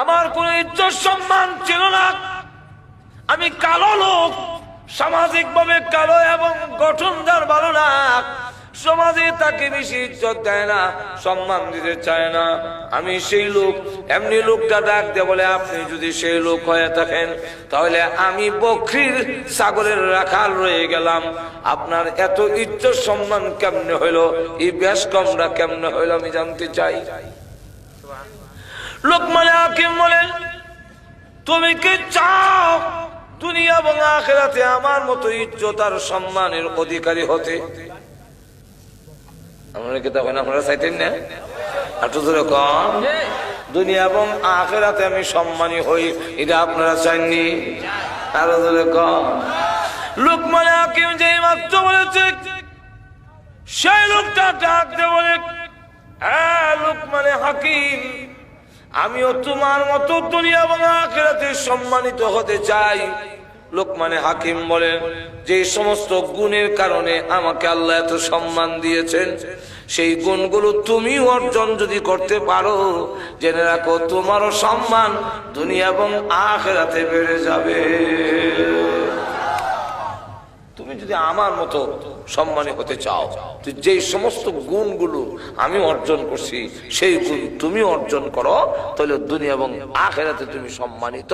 আমার কোন ইজ্জত সম্মান ছিল না। আমি কালো লোক, সামাজিক ভাবে কালো এবং গঠন যার ভালো না, সমাজে তাকে বেশি ইজ্জত দেয় না, সম্মান দিতে চায় না। আমি সেই লোক। এমনি লোকটা ডাক দিয়ে বলে, আপনি যদি সেই লোক হয়ে থাকেন তাহলে আমি বকরির ছাগলের রাখাল রয়ে গেলাম। আপনার এত ইজ্জত সম্মান কেমনে হইলো, এই বেশ কমরা কেমনে হইলো আমি জানতে চাই। লোকমান হাকিম বলেন, তুমি কি চাও দুনিয়া এবং আখিরাতে আমার মতো ইজ্জত আর সম্মানের অধিকারী হতে? আমরা কি তখন আপনারা চাইতেন না? একটু ধরে কম, দুনিয়া এবং আখিরাতে আমি সম্মানী হই, এটা আপনারা চাননি? আরো ধরে কম। লোকমান হাকিম যে মাত্র বলেছে, সেই লোকটা ডাক দিয়ে বলে, হ্যাঁ লোকমান হাকিম, আমিও তোমার মতো দুনিয়া এবং আখিরাতে সম্মানিত হতে চাই। লোকমান হাকিম বলেন, যে সমস্ত গুণের কারণে আমাকে আল্লাহ এত সম্মান দিয়েছেন, সেই গুণগুলো তুমি অর্জন যদি করতে পারো, জেনে রাখো তোমারও সম্মান দুনিয়া এবং আখিরাতে বেড়ে যাবে। তুমি যদি আমার মতো সম্মানী হতে চাও, যে সমস্ত গুণগুলো আমি অর্জন করছি সেই গুণ তুমি অর্জন করো, তাহলে দুনিয়া এবং আখিরাতে তুমি সম্মানিত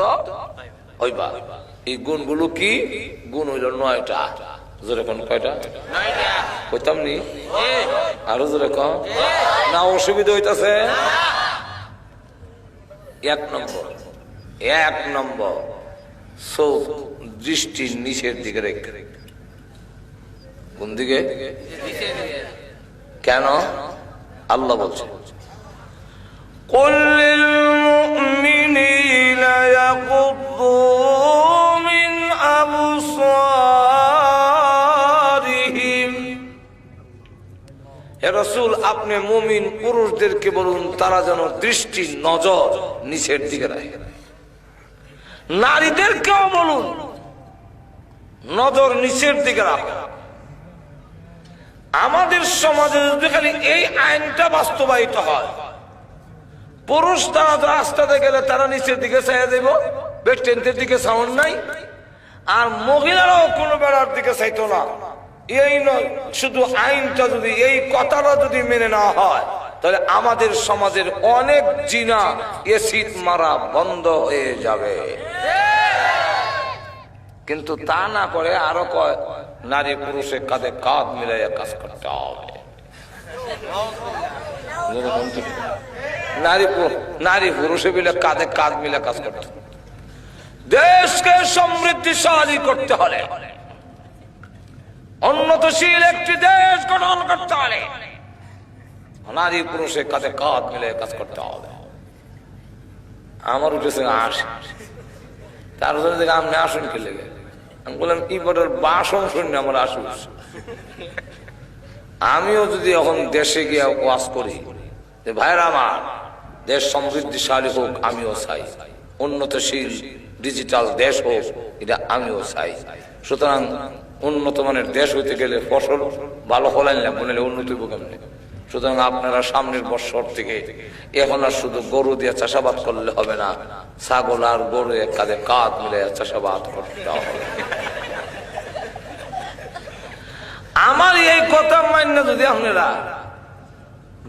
হইবা। এই গুণগুলো কি? গুণ হইল 9টা। জোরে কোন কয়টা? কইতাম নি? আরো জোরে কম না, অসুবিধা হইতাছে? 1 নম্বর চোখ দৃষ্টির নিচের দিকে রেখে। কোন দিকে? কেন? আল্লাহ বলছে, কুল্লিল মুমিনিনা ইয়াকুদ্দু মিন আবসারিহিম। হে রাসূল, আপনি মুমিন পুরুষদেরকে বলুন তারা যেন দৃষ্টি নজর নিচের দিকে রাখে। নারীদেরকেও বলুন নজর নিচের দিকে রাখো। আমাদের সমাজে যদি খালি এই আইনটা বাস্তবায়িত হয়, পুরুষ তারা রাস্তাতে গেলে তারা নিচের দিকে চাইয়া দেব, বেটেন্টের দিকে সাউন্ড নাই, আর মহিলারাও কোনো বেড়ার দিকে চাইতো না। এই নয়, শুধু আইনটা যদি, এই কথাটা যদি মেনে নেওয়া হয়, তাহলে আমাদের সমাজের অনেক জিনা এসিড মারা বন্ধ হয়ে যাবে। কিন্তু তা না করে আরো কয় নারী পুরুষের কাঁধে কাঁধ মিলাইয়া কাজ করতে হবে। নারী পুরুষে মিলে কাঁধে কাঁধ মিলে কাজ করতে হবে। দেশকে সমৃদ্ধিশালী করতে হলে, উন্নতশীল একটি দেশ গঠন করতে হলে নারী পুরুষের কাঁধে কাঁধ মিলে কাজ করতে হবে। আমার উঠেছে আসে, তার জন্য আপনি আসুন কে লেগে? আমি বললাম ইবারের বাসন শুনি আমার আসুন। আমিও যদি এখন দেশে গিয়ে ওয়াজ করি যে ভাইরা আমার দেশ সমৃদ্ধিশালী হোক, আমিও চাই, উন্নতশীল ডিজিটাল দেশ হোক, এটা আমিও চাই। সুতরাং উন্নত মানের দেশ হইতে গেলে ফসল ভালো ফলাইন লাগবে, নাহলে উন্নতি হবে কেমনে? সুতরাং আপনারা সামনের বছর থেকে এখন আর শুধু গরু দিয়ে চাষাবাদ করলে হবে না, ছাগল আর গরু কাঁধে কাঁধ মিলে চাষাবাদ করতে হবে। আমার এই কথা মান্য যদি আপনারা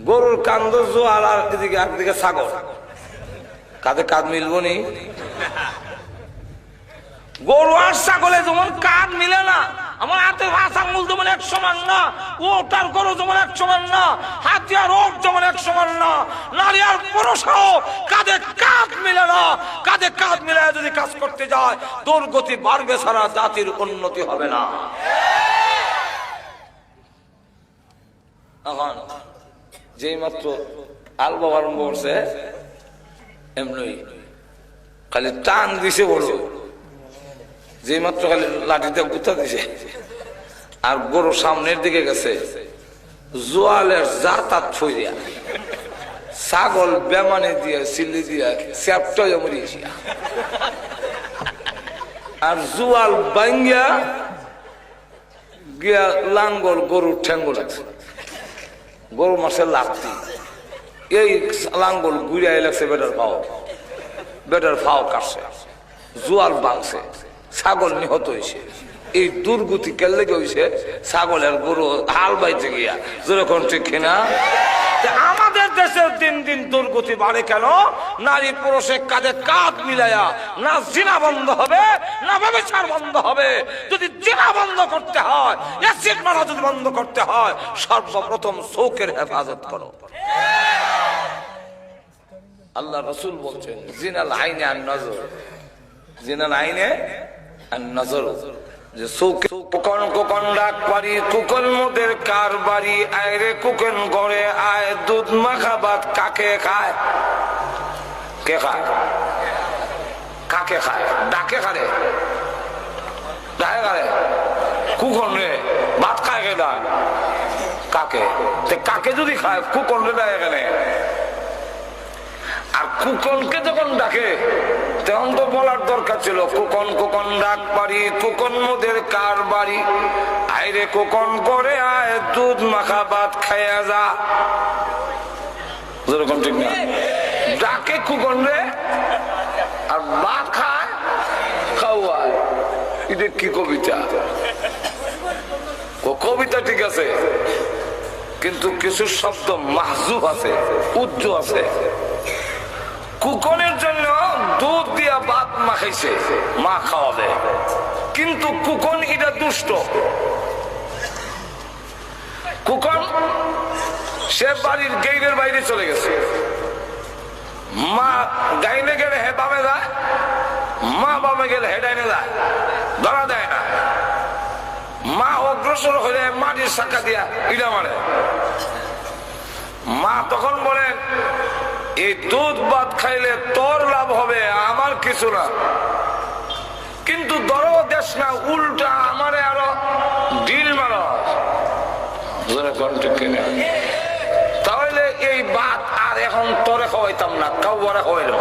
গরুর কান্দ জোয়ার আর এদিকে একদিকে ছাগল, কাঁধে কাঁধ মিলবো নি? গরু আর ছাগলে যেমন কাঁধ মিলে না, আমার হাতে ভাত আঙুল যেমন এক সমান না, ওটার গরু যেমন এক সমান না, হাতি আর ওট যেমন এক সমান না, নারী আর পুরুষও কাঁধে কাঁধ মিলে না। কাঁধে কাঁধ মিলে যদি কাজ করতে যায়, দুর্গতি বাড়বে ছাড়া জাতির উন্নতি হবে না। এখন যেই মাত্র আলবা আরম্ভ করছে, এমনি খালি টান দিছে বড়, যে মাত্র খালি লাঠিতে গুতা দিছে, আর গরু সামনের দিকে গেছে, জোয়ালের জাতাত ছইয়া ছাগল বেমানে দিয়ে সিলি দিয়া চ্যাপটা মরিয়েছি, আর জোয়াল বাঙ্গিয়া গিয়া লাঙ্গল গরুর ঠ্যাঙ্গল আছে, গরু মাসে লাগতি, এই লাঙ্গল ঘুরিয়া লাগছে বেটার পাও, বেটার ফাও কাটছে, জোয়াল ভাঙছে, ছাগল নিহত হয়েছে। এই দুর্গতি কেলে হয়েছে? ছাগলের গরু হাল বাইতে গিয়া। যেরকম ঠিক কিনা? আমাদের দেশের দিন দিন দুর্গতি বাড়ে কেন? নারী পুরুষের কাঁধে কাঁধ মিলাইয়া না জিনা বন্ধ হবে না ব্যভিচার বন্ধ হবে। যদি জিনা বন্ধ করতে হয়, অ্যাসিড মারা যদি বন্ধ করতে হয়, সর্বপ্রথম চোখের হেফাজত করো। আল্লাহ রাসূল বলছেন জিনাল আইনে আন নজর, জিনাল আইনে আন নজর, যে চোখে কুকন কুকন ডাক পারি, কুকন মোদের কার বাড়ি, আয় রে কুকন গড়ে আয়, দুধ মাখা ভাত কাকে খায়? কে খায়? কাকে খায়? ডাকে খারে, ডাকে খারে, কুকন রে ভাত খায় কে? ডাক কাকে? কাকে যদি খায় কুকন রে ডাকে কেন? আর কুকনকে যখন ডাকে তখন তো বলার দরকার ছিল কুকন কুকন ডাক পারি, কুকন মোদের কার বাড়ি, আইরে কুকন করে আয়, দুধ মাখা ভাত খাইয়া যা। যেরকম ঠিক না? ডাকে কুকন রে আর ভাত খায় খাওয়ায়। এটা কি কবিতা? কবিতা ঠিক আছে, কিন্তু কিছু শব্দ মাহজুব আছে, উজ্জ আছে। কুকনের জন্য দুধ দিয়া ভাত মাখাইছে, মা খাওয়াবে, কিন্তু কুকন এটা দুষ্ট। কুকন সে বাড়ির গেইনের বাইরে চলে গেছে, মা ডাইনে গেলে হে বামে যায়, মা বামে গেলে হে ডাইনে যায়, ধরা দেয় না। মা অগ্রসর হলে মাটির শাখা দিয়া ইটা মারে। মা তখন বলেন এই দুধ ভাত খাইলে তোর লাভ হবে, আমার কিছু না, কিন্তু ধরো দেশ না, উল্টা আমারে আরো ডিল মারো। তাহলে এই ভাত আর এখন তোরে খাওয়াইতাম না, কাউরে খাওয়াইল।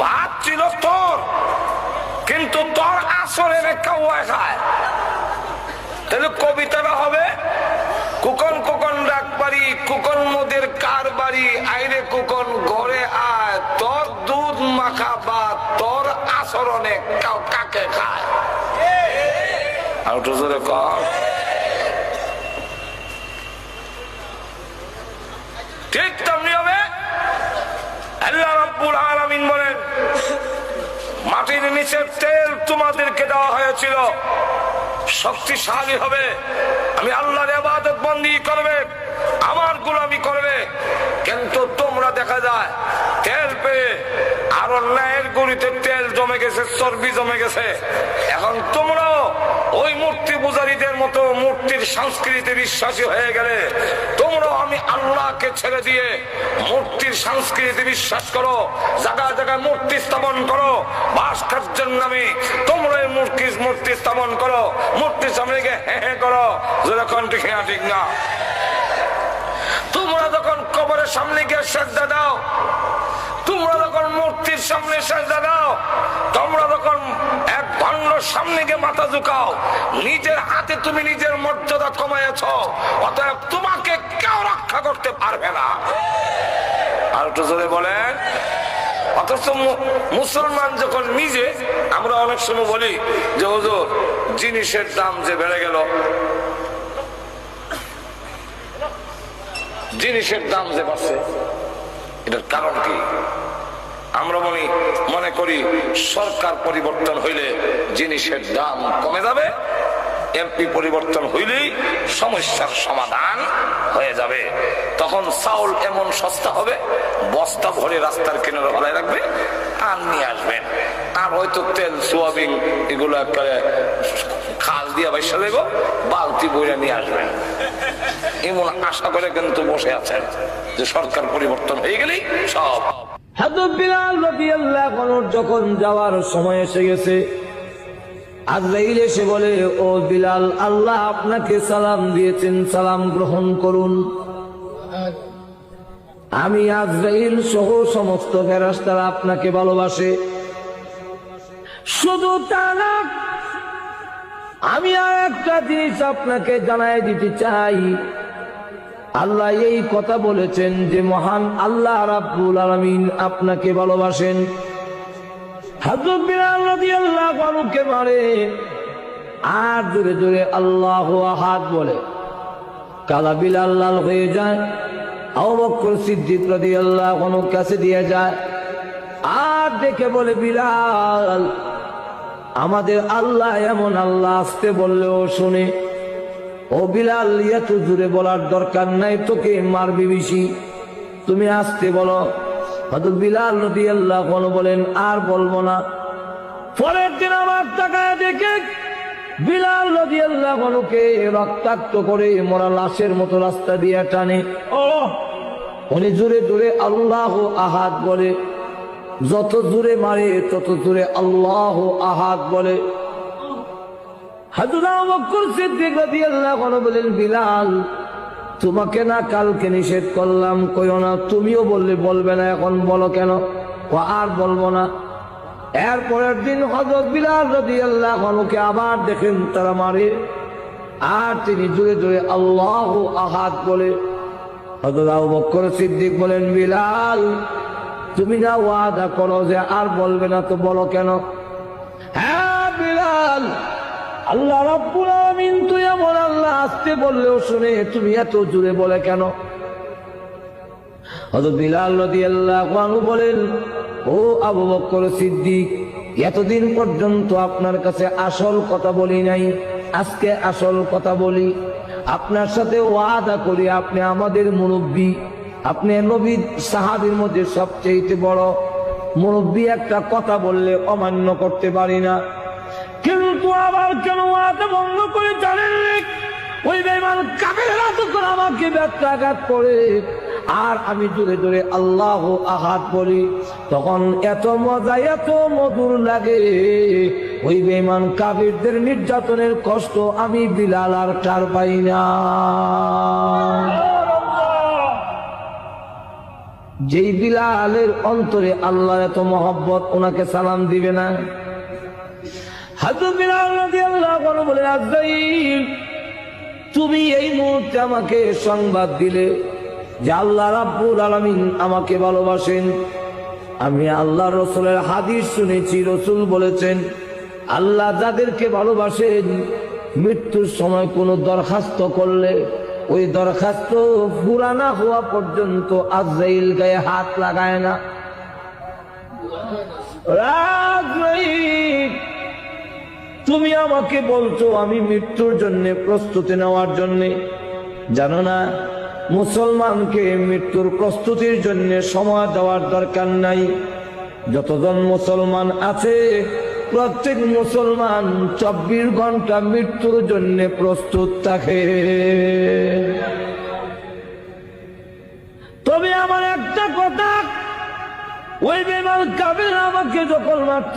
ভাত ছিল তোর, কিন্তু তোর আসরে কাউয়া খায়। তাহলে কবিতাটা হবে কুকন কুকন ডাক পারি, কুকন মোদের কার বাড়ি, আইরে কুকন ঘরে আয়, তোর দুধ মাখা ভাত তোর আচরণে কাকে খায়? আর তো জোরে কর। ঠিক তেমনি হবে আল্লাহ রাব্বুল আলামিন বলেন মাটির নিচে তেল তোমাদেরকে দেওয়া হয়েছিল, শক্তিশালী হবে, আমি আল্লাহর ইবাদত বন্দি করবে, আমার গোলামি করবে। কিন্তু তোমরা দেখা যায় তেল পেয়ে আরো ন্যায়ের গড়িতে তেল জমে গেছে, চর্বি জমে গেছে। এখন তোমরাও ওই মূর্তি পূজারীদের মতো মূর্তির সংস্কৃতি বিশ্বাসী হয়ে গেলে তোমরাও আমি আল্লাহকে ছেড়ে দিয়ে মূর্তির সংস্কৃতি বিশ্বাস করো, জায়গায় জায়গায় মূর্তি স্থাপন করো, ভাস্কর্যের নামে তোমরা মূর্তি স্থাপন করো, মূর্তির সামনে গিয়ে হ্যাঁ হ্যাঁ করো। যেরকম ঠিক না? তোমরা যখন কবরের সামনে গিয়ে সেজদা দাও, তোমরা যখন মূর্তির সামনে সেজদা দাও, তোমরা যখন এক ভণ্ডর সামনে গিয়ে মাথা ঝুঁকাও, নিজের হাতে তুমি নিজের মর্যাদা কমাইয়াছ, অতএব তোমাকে কেউ রক্ষা করতে পারবে না। আর একটু জোরে বলেন। অথচ মুসলমান যখন নিজে, আমরা অনেক সময় বলি যে হুজুর জিনিসের দাম যে বেড়ে গেল, জিনিসের দাম যে বাড়ছে, এটার কারণ কি? আমরা মনে করি সরকার পরিবর্তন হইলে জিনিসের দাম কমে যাবে, এমপি পরিবর্তন হইলেই সমস্যার সমাধান হয়ে যাবে। তখন চাউল এমন সস্তা হবে, বস্তা ভরে রাস্তার কিনারে ফেলায় রাখবে আর নিয়ে আসবেন। আর হয়তো তেল সোয়াবিন এগুলো খাল দিয়ে বাইসা দেব, বালতি বইরা নিয়ে আসবেন। এমন আশা করে কিন্তু বসে আছেন যে সরকার পরিবর্তন হয়ে গেলেই সব। হযরত বিলাল রাদিয়াল্লাহু আনহু যখন যাওয়ার সময় এসে গেছে, আজরাইল এসে বলে, ও বিলাল, আল্লাহ আপনাকে সালাম দিয়েছেন, সালাম গ্রহণ করুন। আমি আজরাইল সহ সমস্ত ফেরেশতারা আপনাকে ভালোবাসে। শুধু তা না, আমি আর একটা জিনিস আপনাকে জানাই দিতে চাই, আল্লাহ এই কথা বলেছেন যে মহান আল্লাহ রাব্বুল আলামিন আপনাকে ভালোবাসেন। হযরত বিলাল রাদিয়াল্লাহু আনহুকে মারে আর জোরে জোরে আল্লাহু আহাদ বলে। কালা বিলাল লাল হয়ে যায়। আবু বকর সিদ্দিক রাদিয়াল্লাহু আনহুর কাছে দিয়ে যায় আর দেখে বলে, বিলাল, আমাদের আল্লাহ এমন আল্লাহ, আসতে বললেও শুনে। ও বিলাল, এত জোরে বলার দরকার নাই, তোকে মারবি বেশি, তুমি আসতে বলো। হযরত বিলাল রাদিয়াল্লাহু আনহু বলেন, আর বলবো না। পরের দিন আমার তাকায় দেখে বিলাল রাদিয়াল্লাহু আনহুকে রক্তাক্ত করে মরা লাশের মতো রাস্তা দিয়ে টানে। উনি জোরে জোরে আল্লাহু আহাদ বলে, যত জোরে মারে তত জোরে আল্লাহু আহাদ বলে। হযরত আবু বকর সিদ্দিক রাদিয়াল্লাহু আনহু বলেন, বিলাল, তোমাকে না কালকে নিষেধ করলাম কইও না, তুমিও বললে বলবে না, এখন বলো কেন? আর বলবো না। এরপরের দিন হযরত বিলাল রাদিয়াল্লাহু আনহুকে আবার দেখেন তারা মারে আর তিনি জোরে জোরে আল্লাহু আহাদ বলে। হযরত আবু বকর সিদ্দিক বলেন, বিলাল, তুমি না ওয়াদা করো যে আর বলবে না, তো বলো কেন? হ্যাঁ বিলাল, আল্লাহ রাব্বুল আলামিন তুই এমন আল্লাহ, আসতে বললেও শুনে, তুমি এত জোরে বলে কেন? হযরত বিলাল রাদিয়াল্লাহু আনহু বলেন, ও আবু বকর সিদ্দিক, এতদিন পর্যন্ত আপনার কাছে আসল কথা বলি নাই, আজকে আসল কথা বলি। আপনার সাথে ওয়াদা করি, আপনি আমাদের মুরব্বী, আপনি নবীর সাহাবীর মধ্যে সবচেয়ে বড় মুরব্বী, একটা কথা বললে অমান্য করতে পারি না। কিন্তু আবার কেন ওয়াদা ভঙ্গ করে জানেন? ওই বেঈমান কাফেররা তখন আমাকে ব্যত্যাঘাত করে আর আমি জোরে জোরে আল্লাহু আহাদ বলি, তখন এত মজা, এত মধুর লাগে। ওই বেঈমান কাফেরদের নির্যাতনের কষ্ট আমি বিলাল আর টের পাই না। যেই বিলালের অন্তরে আল্লাহর এত মহব্বত, ওনাকে সালাম দিবে না? হযরত বিলাল রাদিয়াল্লাহু আনহু বলে, আজরাইল, তুমি এই মুহূর্তে আমাকে সংবাদ দিলে যে আল্লাহ রাব্বুল আলামিন আমাকে ভালোবাসেন। আমি আল্লাহ রাসূলের হাদিস শুনেছি, রাসূল বলেছেন, আল্লাহ যাদেরকে ভালোবাসেন মৃত্যুর সময় কোনো দরখাস্ত করলে ওই দরখাস্ত পুরা না হওয়া পর্যন্ত আজরাইল গায়ে হাত লাগায় না। আজরাইল, তুমি আমাকে বলছো আমি মৃত্যুর জন্য প্রস্তুতি নেওয়ার জন্য, জানো না মুসলমানকে মৃত্যুর প্রস্তুতির জন্য সময় দেওয়ার দরকার নাই। যতজন মুসলমান আছে প্রত্যেক মুসলমান 24 ঘন্টা মৃত্যুর জন্য প্রস্তুত থাকে। তবে আমার একটা কথা, ওই বেঈমান কাফের আমাকে যখন মারত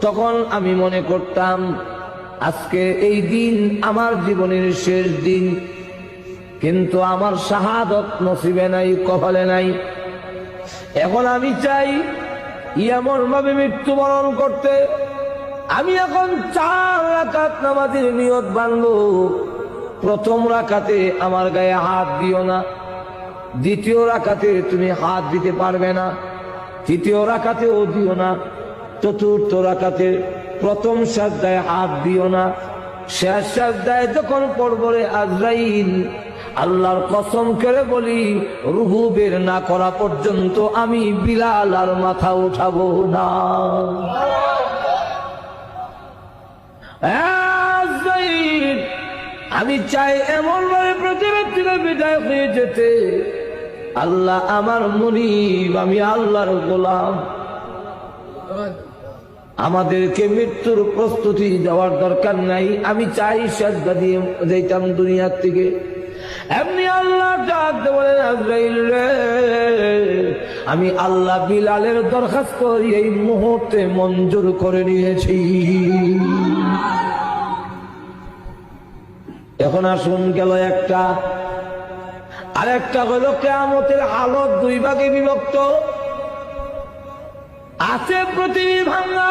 তখন আমি মনে করতাম আজকে এই দিন আমার জীবনের শেষ দিন, কিন্তু আমার শাহাদত নসিবে নাই, কপালে নাই। এখন আমি চাই এমন ভাবে মৃত্যুবরণ করতে, আমি এখন 4 রাকাত নামাজের নিয়ত বাঁধবো। প্রথম রাকাতে আমার গায়ে হাত দিও না, দ্বিতীয় রাকাতে তুমি হাত দিতে পারবে না, তৃতীয় রাকাতেও দিও না, চতুর্থ রাকাতে প্রথম সাজদায় হাত দিও না, শেষ সাজদায় যখন পড়বরে আজরাইল, আল্লাহর কসম করে বলি রুহু বের না করা পর্যন্ত আমি বিলাল আর মাথা উঠাবো না। আজরাইল, আমি চাই এমন ভাবে পৃথিবীর থেকে বিদায় হয়ে যেতে, আল্লাহ আমার মুনিব, আমি আল্লাহর গোলাম। আমাদেরকে মৃত্যুর প্রস্তুতি দেওয়ার দরকার নাই, আমি চাই সাজদা দিয়ে যাইতাম দুনিয়ার থেকে। এমনি আল্লাহ ডাকতে বলেন, আজরাইল রে, আমি আল্লাহ বিলালের দরখাস্ত এই মুহূর্তে মঞ্জুর করে নিয়েছি। এখন আসুন, গেল একটা। আরেকটা হলো কিয়ামতের হালত 2 ভাগে বিভক্ত আছে। পৃথিবী ভাঙা,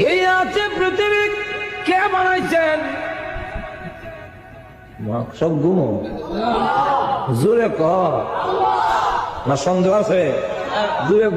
এই আছে পৃথিবী কে বানাইছেন? সব ঘুমো জোরে ক না সন্দেহ আছে জোরে